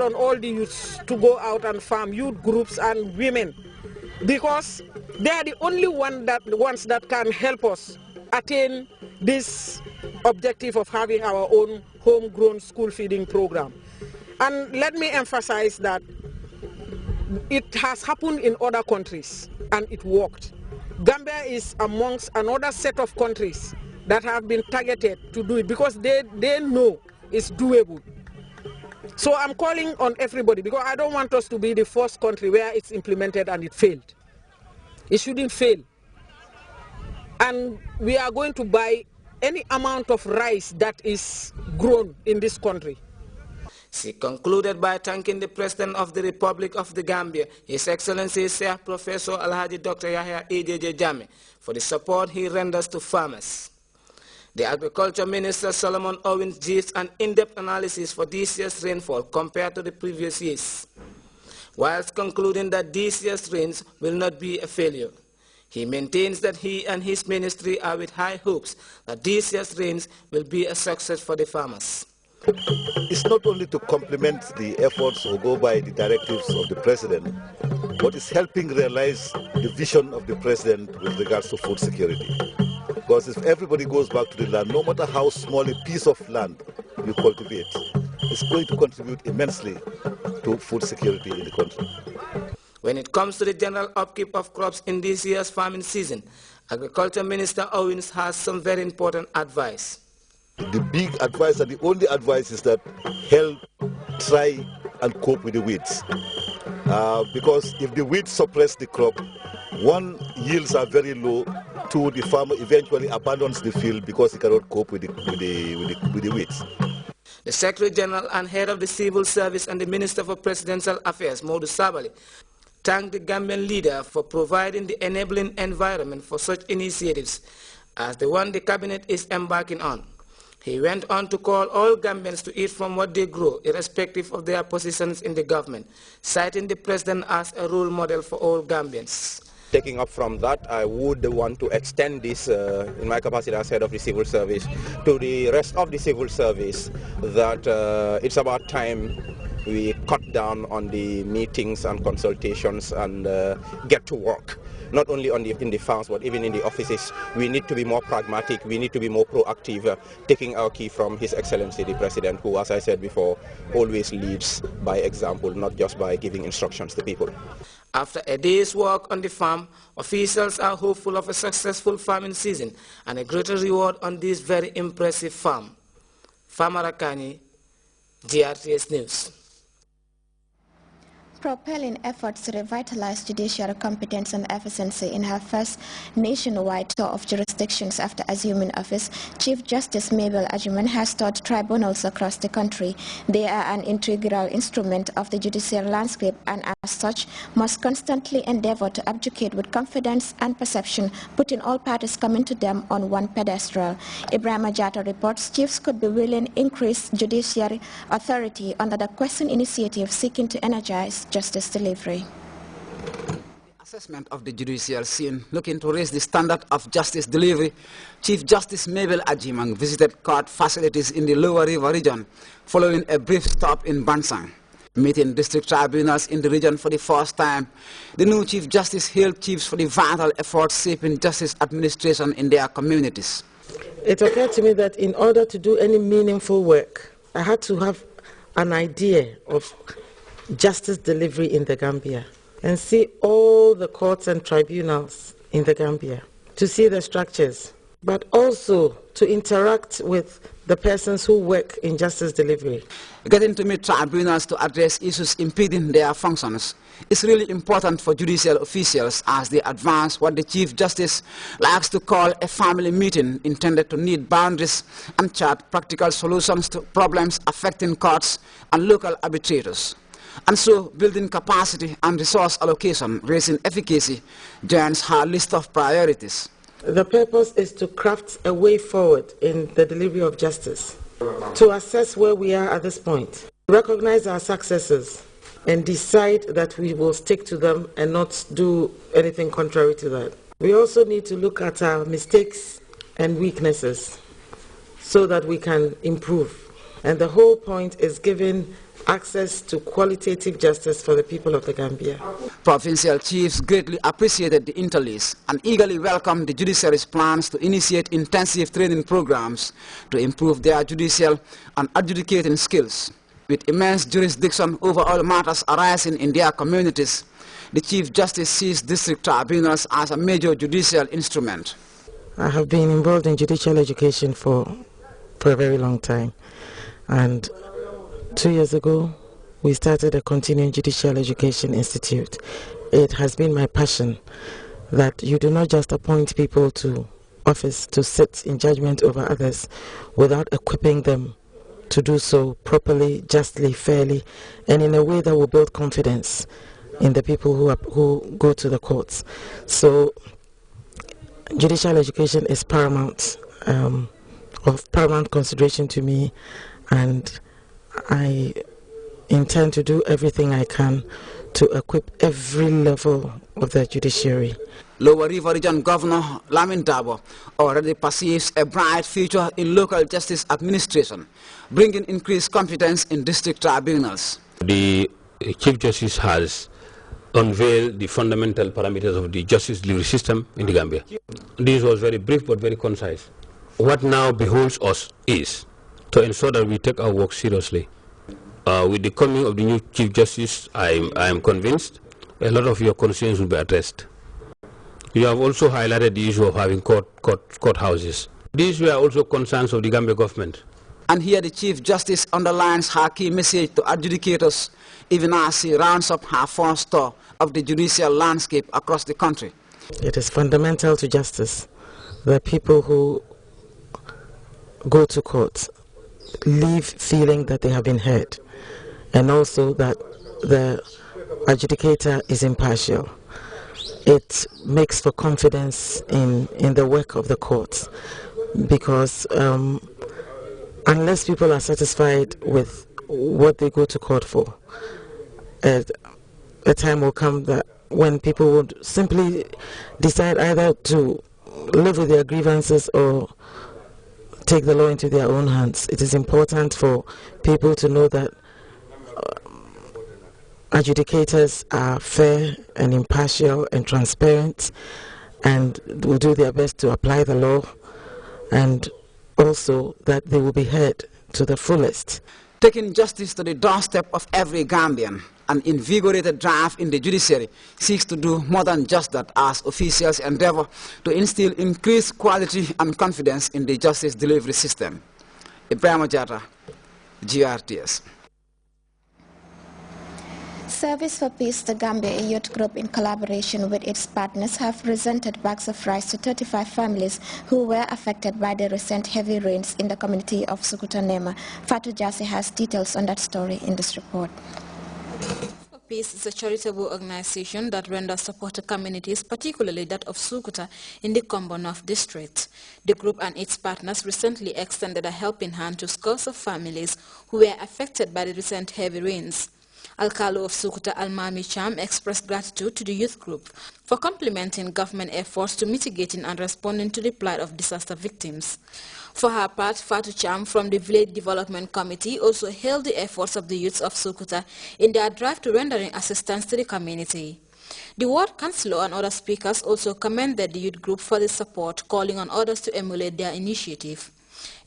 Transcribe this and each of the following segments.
on all the youths to go out and farm, youth groups and women, because they are the only ones that can help us attain this objective of having our own homegrown school feeding program. And let me emphasize that it has happened in other countries and it worked. Gambia is amongst another set of countries that have been targeted to do it because they know it's doable. So I'm calling on everybody, because I don't want us to be the first country where it's implemented and it failed. It shouldn't fail. And we are going to buy any amount of rice that is grown in this country. She concluded by thanking the President of the Republic of the Gambia, His Excellency Sir Professor Alhaji Dr. Yahya E.J. Jammeh, for the support he renders to farmers. The Agriculture Minister Solomon Owens gives an in-depth analysis for this year's rainfall compared to the previous years, whilst concluding that this year's rains will not be a failure. He maintains that he and his ministry are with high hopes that this year's rains will be a success for the farmers. It's not only to complement the efforts or go by the directives of the President, but it's helping realize the vision of the President with regards to food security. Because if everybody goes back to the land, no matter how small a piece of land you cultivate, it's going to contribute immensely to food security in the country. When it comes to the general upkeep of crops in this year's farming season, Agriculture Minister Owens has some very important advice. The big advice and the only advice is that help try and cope with the weeds. Because if the weeds suppress the crop, one, yields are very low, two, the farmer eventually abandons the field because he cannot cope with the weeds. The Secretary General and Head of the Civil Service and the Minister for Presidential Affairs, Modu Sabali, thanked the Gambian leader for providing the enabling environment for such initiatives as the one the Cabinet is embarking on. He went on to call all Gambians to eat from what they grow, irrespective of their positions in the government, citing the President as a role model for all Gambians. Taking up from that, I would want to extend this, in my capacity as head of the civil service, to the rest of the civil service, that it's about time we cut down on the meetings and consultations and get to work. Not only in the farms, but even in the offices. We need to be more pragmatic, we need to be more proactive, taking our key from His Excellency the President, who, as I said before, always leads by example, not just by giving instructions to people. After a day's work on the farm, officials are hopeful of a successful farming season and a greater reward on this very impressive farm. Farmer Akani, Grts News. Propelling efforts to revitalize judiciary competence and efficiency in her first nationwide tour of jurisdictions after assuming office, Chief Justice Mabel Agyemang has taught tribunals across the country they are an integral instrument of the judicial landscape and as such must constantly endeavor to advocate with confidence and perception, putting all parties coming to them on one pedestal. Ibrahim Ajata reports chiefs could be willing increase judiciary authority under the Question initiative seeking to energize justice delivery. The assessment of the judicial scene looking to raise the standard of justice delivery, Chief Justice Mabel Agyemang visited court facilities in the Lower River region following a brief stop in Bansang. Meeting district tribunals in the region for the first time, the new Chief Justice hailed chiefs for the vital efforts shaping justice administration in their communities. It occurred to me that in order to do any meaningful work, I had to have an idea of justice delivery in the Gambia and see all the courts and tribunals in the Gambia, to see the structures, but also to interact with the persons who work in justice delivery. Getting to meet tribunals to address issues impeding their functions is really important for judicial officials as they advance what the Chief Justice likes to call a family meeting intended to knead boundaries and chart practical solutions to problems affecting courts and local arbitrators. And so, building capacity and resource allocation, raising efficacy, joins her list of priorities. The purpose is to craft a way forward in the delivery of justice, to assess where we are at this point, recognize our successes, and decide that we will stick to them and not do anything contrary to that. We also need to look at our mistakes and weaknesses so that we can improve. And the whole point is giving access to qualitative justice for the people of the Gambia. Provincial chiefs greatly appreciated the interlace and eagerly welcomed the judiciary's plans to initiate intensive training programs to improve their judicial and adjudicating skills. With immense jurisdiction over all matters arising in their communities, the Chief Justice sees district tribunals as a major judicial instrument. I have been involved in judicial education for a very long time, and 2 years ago we started a continuing judicial education institute. It has been my passion that you do not just appoint people to office to sit in judgment over others without equipping them to do so properly, justly, fairly, and in a way that will build confidence in the people who go to the courts. So judicial education is paramount, of paramount consideration to me, and I intend to do everything I can to equip every level of the judiciary. Lower River Region Governor Lamin Dabo already perceives a bright future in local justice administration, bringing increased competence in district tribunals. The Chief Justice has unveiled the fundamental parameters of the justice delivery system in the Gambia. This was very brief but very concise. What now beholds us is to ensure that we take our work seriously. With the coming of the new Chief Justice, I am convinced a lot of your concerns will be addressed. You have also highlighted the issue of having courthouses. These were also concerns of the Gambia government. And here the Chief Justice underlines her key message to adjudicators, even as she rounds up her first tour of the judicial landscape across the country. It is fundamental to justice that people who go to court leave feeling that they have been heard, and also that the adjudicator is impartial. It makes for confidence in the work of the courts, because unless people are satisfied with what they go to court for, a time will come that when people would simply decide either to live with their grievances or take the law into their own hands. It is important for people to know that adjudicators are fair and impartial and transparent and will do their best to apply the law, and also that they will be heard to the fullest. Taking justice to the doorstep of every Gambian, an invigorated drive in the judiciary seeks to do more than just that as officials endeavor to instill increased quality and confidence in the justice delivery system. Ibrahim Jata, GRTS. Service for Peace, the Gambia youth group in collaboration with its partners have presented bags of rice to 35 families who were affected by the recent heavy rains in the community of Sukuta Nema. Fatou Jassi has details on that story in this report. Peace is a charitable organization that renders support to communities, particularly that of Sukuta in the Kombo North district. The group and its partners recently extended a helping hand to scores of families who were affected by the recent heavy rains. Alcalo of Sukuta Almami Cham expressed gratitude to the youth group for complementing government efforts to mitigating and responding to the plight of disaster victims. For her part, Fatou Cham from the Village Development Committee also hailed the efforts of the youths of Sukuta in their drive to rendering assistance to the community. The ward councillor and other speakers also commended the youth group for the support, calling on others to emulate their initiative.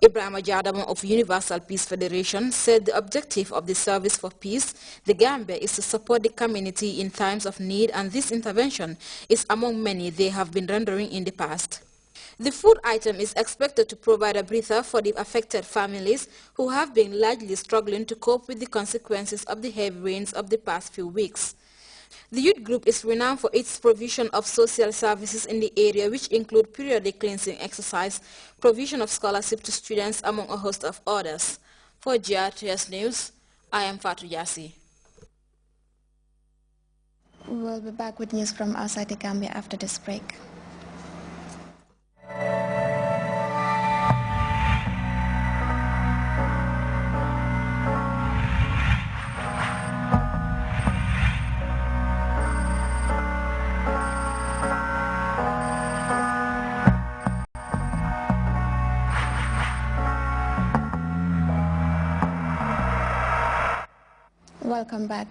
Ibrahim Jadam of Universal Peace Federation said the objective of the Service for Peace, the Gambia, is to support the community in times of need, and this intervention is among many they have been rendering in the past. The food item is expected to provide a breather for the affected families who have been largely struggling to cope with the consequences of the heavy rains of the past few weeks. The youth group is renowned for its provision of social services in the area, which include periodic cleansing exercise, provision of scholarship to students, among a host of others. For GRTS News, I am Fatou Yassi. We'll be back with news from outside the Gambia after this break. Welcome back.